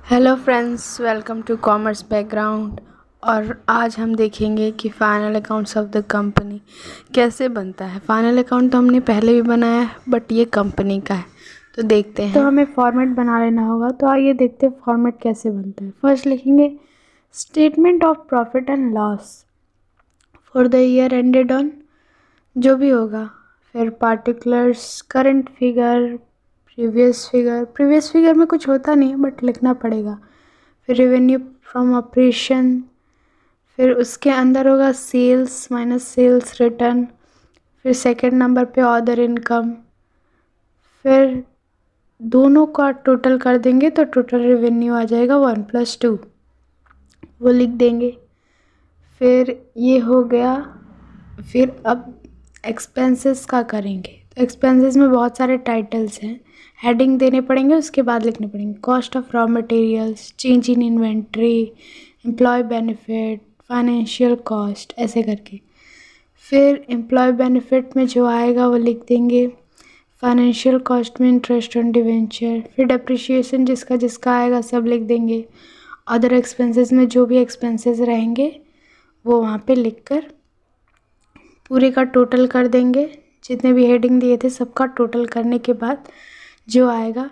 Hello friends, welcome to commerce background. और आज हम देखेंगे कि final accounts of the company कैसे बनता है। फाइनल अकाउंट तो हमने पहले भी बनाया है, बट ये कंपनी का है, तो देखते हैं। तो हमें फॉर्मेट बना लेना होगा। तो आइए देखते हैं फॉर्मेट कैसे बनता है। फर्स्ट लिखेंगे statement of profit and loss for the year ended on, जो भी होगा। फिर particulars, current figure, previous figure में कुछ होता नहीं है बट लिखना पड़ेगा। फिर रेवेन्यू फ्रॉम ऑपरेशन, फिर उसके अंदर होगा सेल्स माइनस सेल्स रिटर्न। फिर सेकंड नंबर पे अदर इनकम। फिर दोनों का टोटल कर देंगे तो टोटल रेवेन्यू आ जाएगा 1+2, वो लिख देंगे। फिर ये हो गया। फिर अब एक्सपेंसेस का करेंगे। तो एक्सपेंसेस में बहुत सारे टाइटल्स हैं, हेडिंग देने पड़ेंगे, उसके बाद लिखने पड़ेंगे। Cost of raw materials, change in inventory, employee benefit, financial cost, ऐसे करके। फिर एम्प्लॉय बेनिफिट में जो आएगा वो लिख देंगे। फाइनेंशियल कॉस्ट में इंटरेस्ट ऑन डिवेंचर। फिर डेप्रिशिएशन जिसका जिसका आएगा सब लिख देंगे। अदर एक्सपेंसेस में जो भी एक्सपेंसेस रहेंगे वो वहाँ पे लिखकर पूरे का टोटल कर देंगे। जितने भी हेडिंग दिए थे सबका टोटल करने के बाद जो आएगा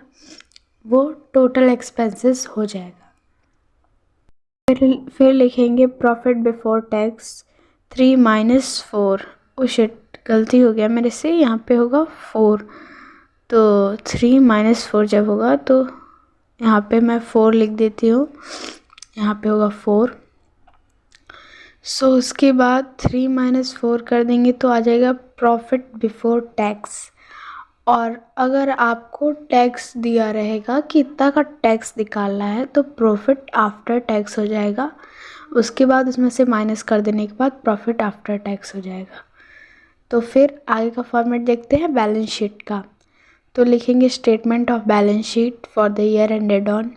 वो टोटल एक्सपेंसेस हो जाएगा। फिर लिखेंगे profit before tax 3 - 4। Oh shit, गलती हो गया मेरे से, यहाँ पे होगा 4। तो 3 - 4 जब होगा तो यहाँ पे मैं 4 लिख देती हूँ, यहाँ पे होगा 4। सो उसके बाद 3 - 4 कर देंगे तो आ जाएगा प्रॉफिट बिफोर टैक्स। और अगर आपको टैक्स दिया रहेगा कि इतना का टैक्स निकालना है तो प्रॉफिट आफ्टर टैक्स हो जाएगा। उसके बाद उसमें से माइनस कर देने के बाद प्रॉफिट आफ्टर टैक्स हो जाएगा। तो फिर आगे का फॉर्मेट देखते हैं बैलेंस शीट का। तो लिखेंगे statement of balance sheet for the year ended on,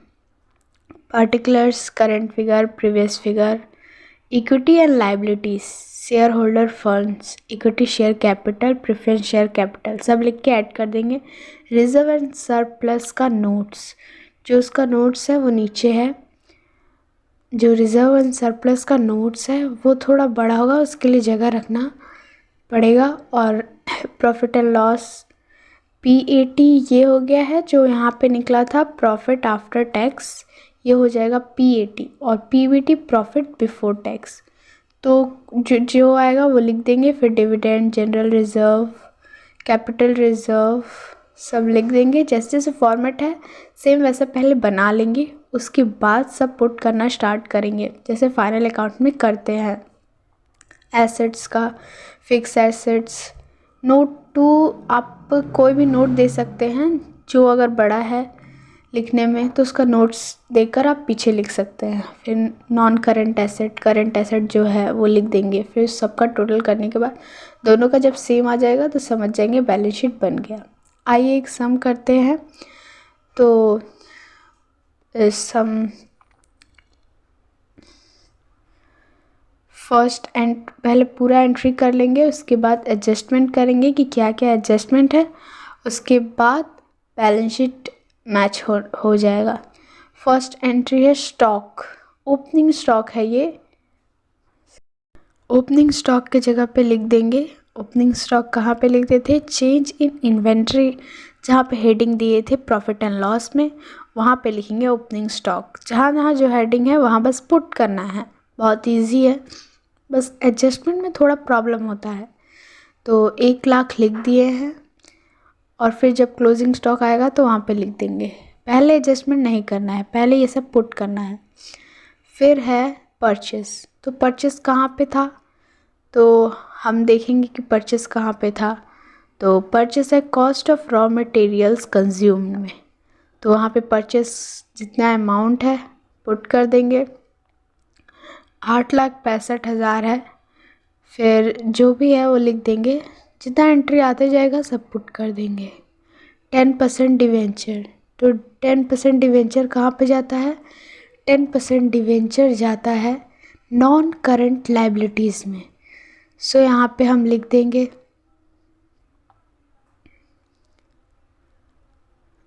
particulars, current figure, previous figure, equity and liabilities, share holder funds, equity share capital, preference share capital, सब लिख के ऐड कर देंगे। रिजर्व एंड सरप्लस का notes, जो उसका notes है वो नीचे है। जो रिजर्व एंड सरप्लस का नोट्स है वो थोड़ा बड़ा होगा, उसके लिए जगह रखना पड़ेगा। और प्रॉफिट एंड लॉस, PAT ये हो गया है, जो यहाँ पे निकला था प्रॉफिट आफ्टर टैक्स, ये हो जाएगा PAT। और PBT प्रॉफिट बिफोर टैक्स। तो जो आएगा वो लिख देंगे। फिर dividend, general reserve, capital reserve, सब लिख देंगे। जैसे जैसे फॉर्मेट है सेम वैसे पहले बना लेंगे, उसके बाद सब पुट करना स्टार्ट करेंगे जैसे फाइनल अकाउंट में करते हैं। एसेट्स का, फिक्स एसेट्स, नोट टू, आप कोई भी नोट दे सकते हैं जो अगर बड़ा है लिखने में तो उसका नोट्स देकर आप पीछे लिख सकते हैं। फिर non current asset, current asset जो है वो लिख देंगे। फिर सबका टोटल करने के बाद दोनों का जब सेम आ जाएगा तो समझ जाएंगे बैलेंस शीट बन गया। आइए एक सम करते हैं। तो सम फर्स्ट पहले पूरा एंट्री कर लेंगे, उसके बाद एडजस्टमेंट करेंगे कि क्या क्या एडजस्टमेंट है, उसके बाद बैलेंस शीट मैच हो जाएगा। फर्स्ट एंट्री है स्टॉक, ओपनिंग स्टॉक है ये। ओपनिंग स्टॉक के जगह पे लिख देंगे। ओपनिंग स्टॉक कहाँ पे लिख देते थे? चेंज इन इन्वेंट्री, जहाँ पे हेडिंग दिए थे प्रॉफिट एंड लॉस में वहाँ पे लिखेंगे ओपनिंग स्टॉक। जहाँ जहाँ जो हेडिंग है वहाँ बस पुट करना है, बहुत ईजी है। बस एडजस्टमेंट में थोड़ा प्रॉब्लम होता है। तो 1 लाख लिख दिए हैं और फिर जब क्लोजिंग स्टॉक आएगा तो वहाँ पे लिख देंगे। पहले एडजस्टमेंट नहीं करना है, पहले ये सब पुट करना है। फिर है परचेस। तो परचेस कहाँ पे था? तो हम देखेंगे कि परचेस कहाँ पे था। तो परचेस है cost of raw materials consumed में। तो वहाँ पे परचेस जितना अमाउंट है पुट कर देंगे। 8,65,000 है। फिर जो भी है वो लिख देंगे, जितना एंट्री आते जाएगा सब पुट कर देंगे। 10% डिवेंचर, तो 10% डिवेंचर कहाँ पे जाता है? 10% डिवेंचर जाता है नॉन करंट लाइबिलिटीज़ में। सो यहाँ पे हम लिख देंगे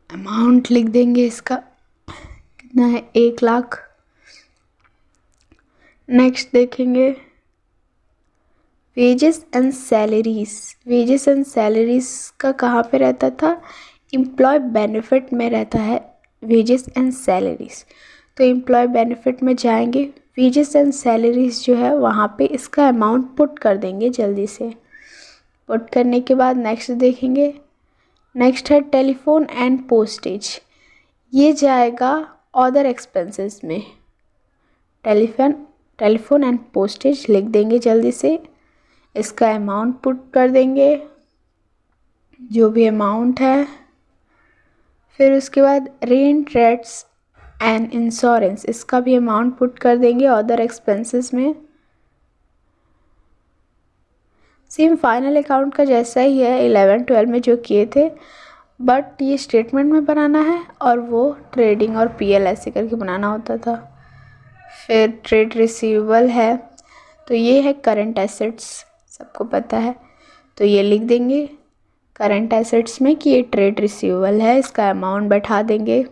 अमाउंट, लिख देंगे इसका कितना है 1,00,000। नेक्स्ट देखेंगे wages and salaries. Wages and salaries का कहाँ पे रहता था, एम्प्लॉय बेनिफिट में रहता है वेजेस एंड सैलरीज। तो एम्प्लॉय बेनिफिट में जाएंगे, वेजेस एंड सैलरीज जो है वहाँ पे इसका अमाउंट पुट कर देंगे जल्दी से। पुट करने के बाद नेक्स्ट देखेंगे, नेक्स्ट है टेलीफोन एंड पोस्टेज। ये जाएगा अदर एक्सपेंसेस में। टेलीफोन एंड पोस्टेज लिख देंगे जल्दी से, इसका अमाउंट पुट कर देंगे जो भी अमाउंट है। फिर उसके बाद रेंट, रेट्स एंड इंश्योरेंस, इसका भी अमाउंट पुट कर देंगे अदर एक्सपेंसेस में। सेम फाइनल अकाउंट का जैसा ही है 11-12 में जो किए थे, बट ये स्टेटमेंट में बनाना है और वो ट्रेडिंग और पीएल ऐसे करके बनाना होता था। फिर ट्रेड रिसीवेबल है, तो ये है करंट एसेट्स, सबको पता है, तो ये लिख देंगे करंट एसेट्स में कि ये ट्रेड रिसीवेबल है, इसका अमाउंट बैठा देंगे।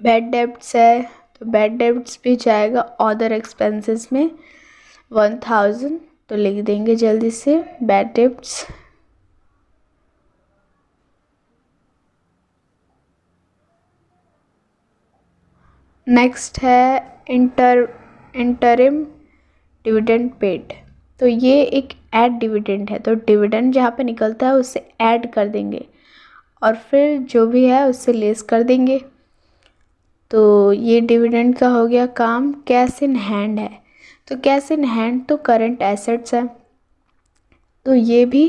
बैड डेब्ट्स है, तो बैड डेब्ट्स भी जाएगा अदर एक्सपेंसेस में 1,000, तो लिख देंगे जल्दी से बैड डेब्ट्स। नेक्स्ट है इंटरिम डिविडेंड पेड, तो ये एक ऐड डिविडेंड है, तो डिविडेंड जहाँ पे निकलता है उससे ऐड कर देंगे और फिर जो भी है उससे लेस कर देंगे। तो ये डिविडेंड का हो गया काम। कैश इन हैंड है, तो कैश इन हैंड तो करंट एसेट्स है, तो ये भी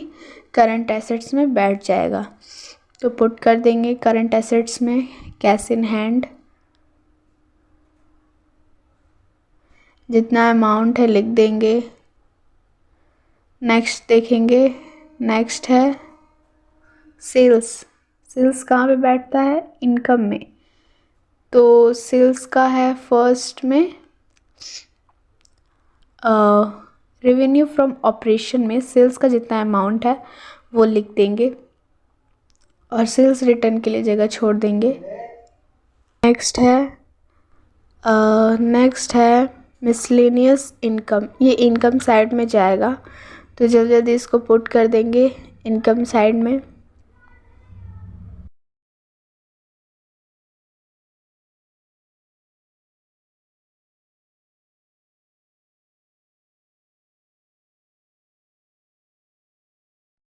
करंट एसेट्स में बैठ जाएगा, तो पुट कर देंगे करंट एसेट्स में कैश इन हैंड। जितना अमाउंट है लिख देंगे। नेक्स्ट देखेंगे, नेक्स्ट है सेल्स। सेल्स कहाँ पे बैठता है, इनकम में, तो सेल्स का है फर्स्ट में रेवेन्यू फ्रॉम ऑपरेशन में सेल्स का जितना अमाउंट है वो लिख देंगे और सेल्स रिटर्न के लिए जगह छोड़ देंगे। नेक्स्ट है मिसलेनियस इनकम, ये इनकम साइड में जाएगा, तो जल्दी जल्दी इसको पुट कर देंगे इनकम साइड में।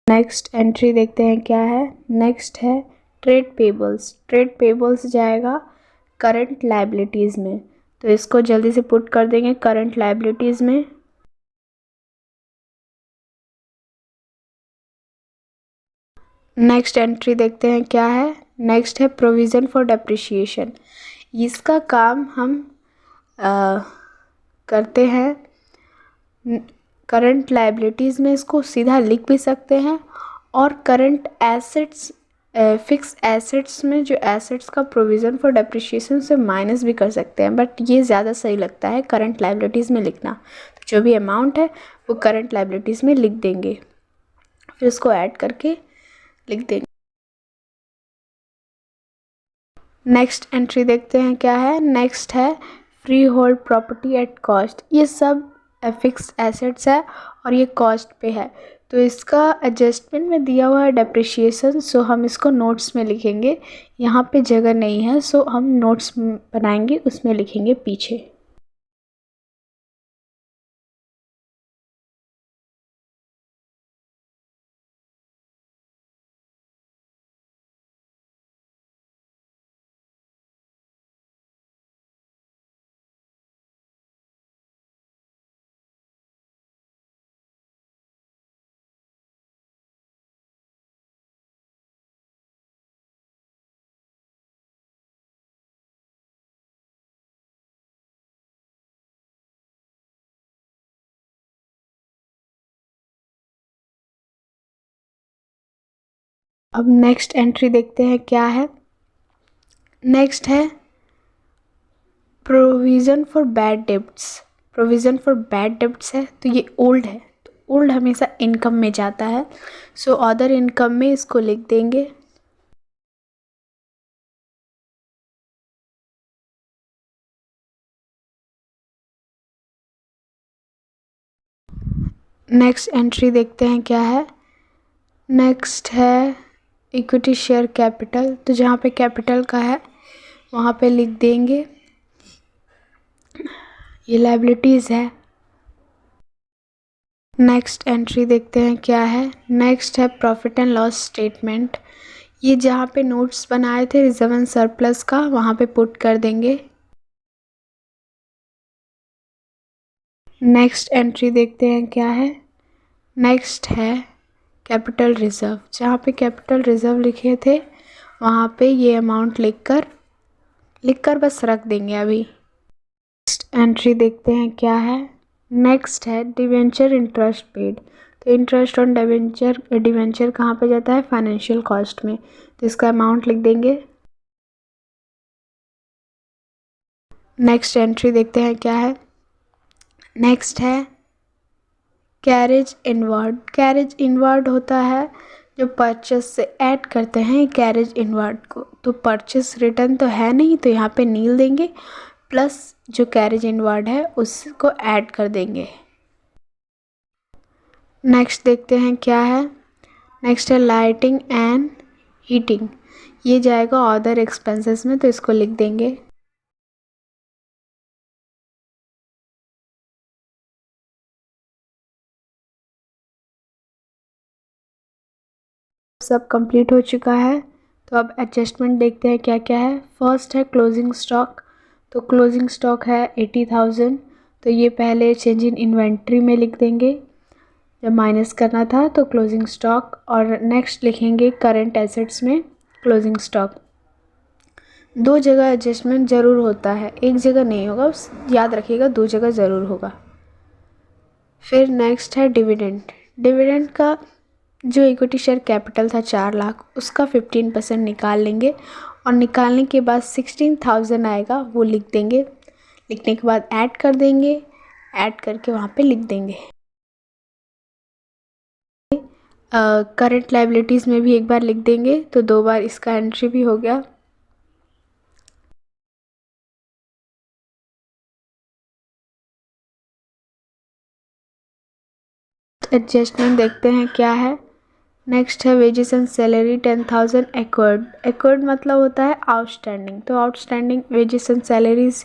नेक्स्ट एंट्री देखते हैं क्या है। नेक्स्ट है ट्रेड पेबल्स। ट्रेड पेबल्स जाएगा करंट लायबिलिटीज़ में, तो इसको जल्दी से पुट कर देंगे करंट लायबिलिटीज़ में। नेक्स्ट एंट्री देखते हैं क्या है। नेक्स्ट है प्रोविज़न फॉर डेप्रिसिएशन। इसका काम हम करते हैं करंट लायबिलिटीज़ में, इसको सीधा लिख भी सकते हैं और करंट एसेट्स फिक्स एसेट्स में जो एसेट्स का प्रोविज़न फॉर डेप्रिसिएशन से माइनस भी कर सकते हैं, बट ये ज़्यादा सही लगता है करंट लायबिलिटीज़ में लिखना। तो जो भी अमाउंट है वो करंट लायबिलिटीज़ में लिख देंगे, फिर उसको ऐड करके लिख देंगे। नेक्स्ट एंट्री देखते हैं क्या है। नेक्स्ट है free hold property at cost. ये सब फिक्स्ड एसेट्स है और ये कॉस्ट पे है, तो इसका एडजस्टमेंट में दिया हुआ है डेप्रिसिएशन, सो हम इसको नोट्स में लिखेंगे। यहाँ पे जगह नहीं है, सो हम नोट्स बनाएंगे उसमें लिखेंगे पीछे। अब नेक्स्ट एंट्री देखते हैं क्या है। नेक्स्ट है provision for bad debts. Provision for bad debts है, तो ये ओल्ड है, तो ओल्ड हमेशा इनकम में जाता है, सो अदर इनकम में इसको लिख देंगे। नेक्स्ट एंट्री देखते हैं क्या है। नेक्स्ट है इक्विटी शेयर कैपिटल, तो जहाँ पे कैपिटल का है वहाँ पे लिख देंगे, ये लायबिलिटीज़ है। नेक्स्ट एंट्री देखते हैं क्या है। नेक्स्ट है प्रॉफिट एंड लॉस स्टेटमेंट, ये जहाँ पे नोट्स बनाए थे रिजर्व एंड सरप्लस का वहाँ पे पुट कर देंगे। नेक्स्ट एंट्री देखते हैं क्या है। नेक्स्ट है कैपिटल रिज़र्व, जहाँ पे कैपिटल रिज़र्व लिखे थे वहाँ पे ये अमाउंट लिखकर बस रख देंगे अभी। नेक्स्ट एंट्री देखते हैं क्या है। नेक्स्ट है डिवेंचर इंटरेस्ट पेड, तो इंटरेस्ट ऑन डिवेंचर कहाँ पे जाता है, फाइनेंशियल कॉस्ट में, तो इसका अमाउंट लिख देंगे। नेक्स्ट एंट्री देखते हैं क्या है। नेक्स्ट है कैरेज इनवर्ड, कैरेज इनवर्ड होता है जो परचेस से ऐड करते हैं कैरेज इनवर्ड को, तो परचेस रिटर्न तो है नहीं तो यहाँ पे नील देंगे, प्लस जो कैरेज इनवर्ड है उसको ऐड कर देंगे। नेक्स्ट देखते हैं क्या है। नेक्स्ट है लाइटिंग एंड हीटिंग, ये जाएगा अदर एक्सपेंसेस में, तो इसको लिख देंगे। सब कंप्लीट हो चुका है, तो अब एडजस्टमेंट देखते हैं क्या क्या है। फर्स्ट है क्लोजिंग स्टॉक, तो क्लोजिंग स्टॉक है 80,000, तो ये पहले चेंज इन इन्वेंट्री में लिख देंगे जब माइनस करना था, तो क्लोजिंग स्टॉक, और नेक्स्ट लिखेंगे करंट एसेट्स में क्लोजिंग स्टॉक। दो जगह एडजस्टमेंट ज़रूर होता है, एक जगह नहीं होगा, याद रखिएगा 2 जगह ज़रूर होगा। फिर नेक्स्ट है डिविडेंड, डिविडेंड का जो इक्विटी शेयर कैपिटल था 4 लाख, उसका 15% निकाल लेंगे, और निकालने के बाद 16,000 आएगा वो लिख देंगे। लिखने के बाद ऐड कर देंगे, ऐड करके वहाँ पे लिख देंगे। करंट लायबिलिटीज़ में भी एक बार लिख देंगे, तो 2 बार इसका एंट्री भी हो गया। एडजस्टमेंट देखते हैं क्या है। नेक्स्ट है wages and salary 10,000 acquired, acquired मतलब होता है आउटस्टैंडिंग, तो आउटस्टैंडिंग वेजेस एंड सैलरीज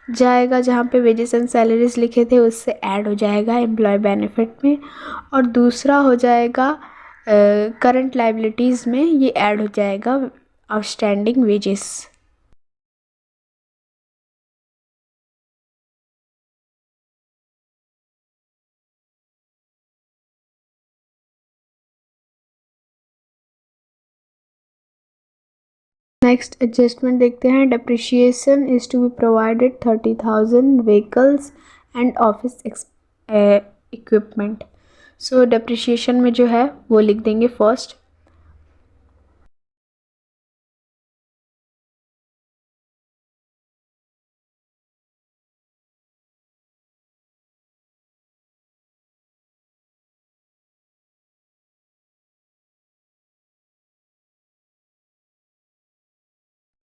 जाएगा, जहाँ पे वेजेस एंड सैलरीज लिखे थे उससे ऐड हो जाएगा एम्प्लॉय बेनिफिट में, और दूसरा हो जाएगा करंट लायबिलिटीज़ में, ये ऐड हो जाएगा आउटस्टैंडिंग वेजेस। नेक्स्ट एडजस्टमेंट देखते हैं। Depreciation is to be provided 30,000 vehicles and office equipment, so depreciation में जो है वो लिख देंगे फर्स्ट।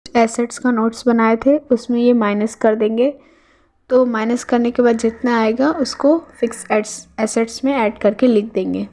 एसेट्स का नोट्स बनाए थे उसमें ये माइनस कर देंगे, तो माइनस करने के बाद जितना आएगा उसको फिक्स एसेट्स में ऐड करके लिख देंगे।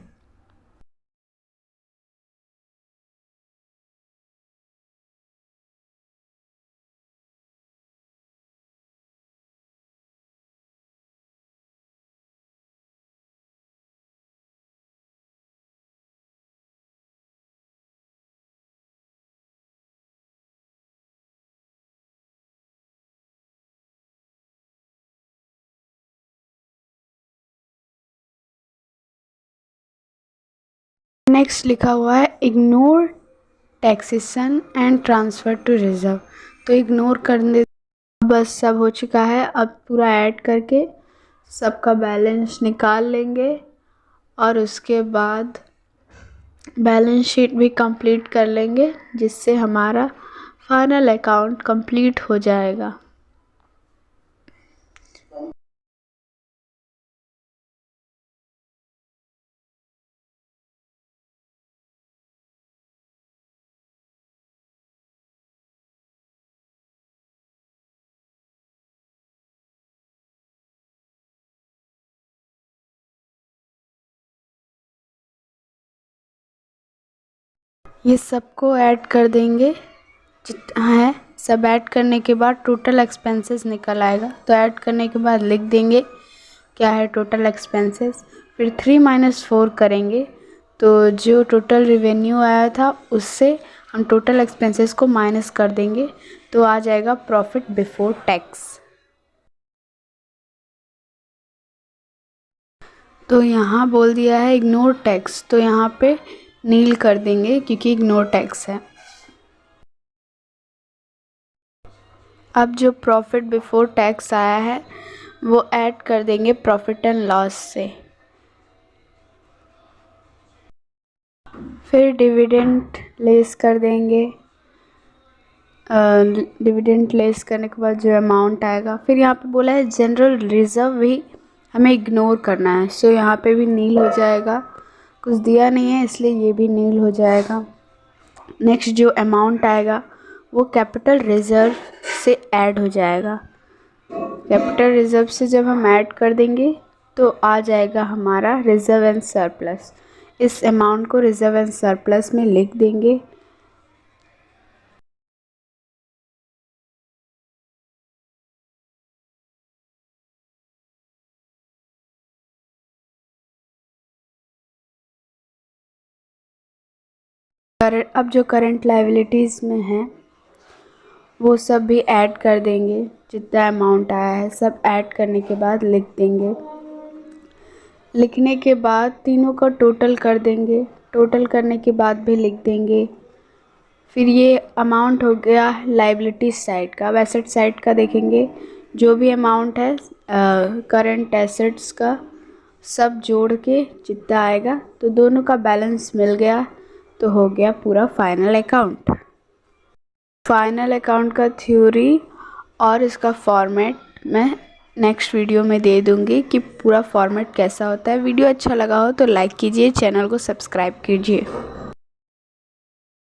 नेक्स्ट लिखा हुआ है ignore taxation and transfer to reserve, तो इग्नोर करने, बस सब हो चुका है। अब पूरा ऐड करके सबका बैलेंस निकाल लेंगे, और उसके बाद बैलेंस शीट भी कंप्लीट कर लेंगे, जिससे हमारा फाइनल अकाउंट कंप्लीट हो जाएगा। ये सबको ऐड कर देंगे जितना है। सब ऐड करने के बाद टोटल एक्सपेंसेस निकल आएगा। तो ऐड करने के बाद लिख देंगे क्या है टोटल एक्सपेंसेस। फिर 3 - 4 करेंगे तो जो टोटल रिवेन्यू आया था उससे हम टोटल एक्सपेंसेस को माइनस कर देंगे तो आ जाएगा प्रॉफिट बिफोर टैक्स। तो यहाँ बोल दिया है इग्नोर टैक्स, तो यहाँ पे नील कर देंगे क्योंकि इग्नोर टैक्स है। अब जो प्रॉफिट बिफोर टैक्स आया है वो ऐड कर देंगे प्रॉफिट एंड लॉस से। फिर डिविडेंड लेस कर देंगे। डिविडेंड लेस करने के बाद जो अमाउंट आएगा, फिर यहाँ पे बोला है जनरल रिजर्व भी हमें इग्नोर करना है। सो यहाँ पे भी नील हो जाएगा, कुछ दिया नहीं है इसलिए ये भी नील हो जाएगा। नेक्स्ट जो अमाउंट आएगा वो कैपिटल रिजर्व से ऐड हो जाएगा। कैपिटल रिजर्व से जब हम ऐड कर देंगे तो आ जाएगा हमारा रिजर्व एंड सरप्लस। इस अमाउंट को रिजर्व एंड सरप्लस में लिख देंगे। अब जो करंट लायबिलिटीज़ में है वो सब भी ऐड कर देंगे। जितना अमाउंट आया है सब ऐड करने के बाद लिख देंगे। लिखने के बाद तीनों का टोटल कर देंगे। टोटल करने के बाद भी लिख देंगे। फिर ये अमाउंट हो गया लायबिलिटीज साइड का। अब एसेट साइड का देखेंगे, जो भी अमाउंट है करंट एसेट्स का सब जोड़ के जितना आएगा तो दोनों का बैलेंस मिल गया तो हो गया पूरा फाइनल अकाउंट। फाइनल अकाउंट का थ्योरी और इसका फॉर्मेट मैं नेक्स्ट वीडियो में दे दूँगी कि पूरा फॉर्मेट कैसा होता है। वीडियो अच्छा लगा हो तो लाइक कीजिए, चैनल को सब्सक्राइब कीजिए।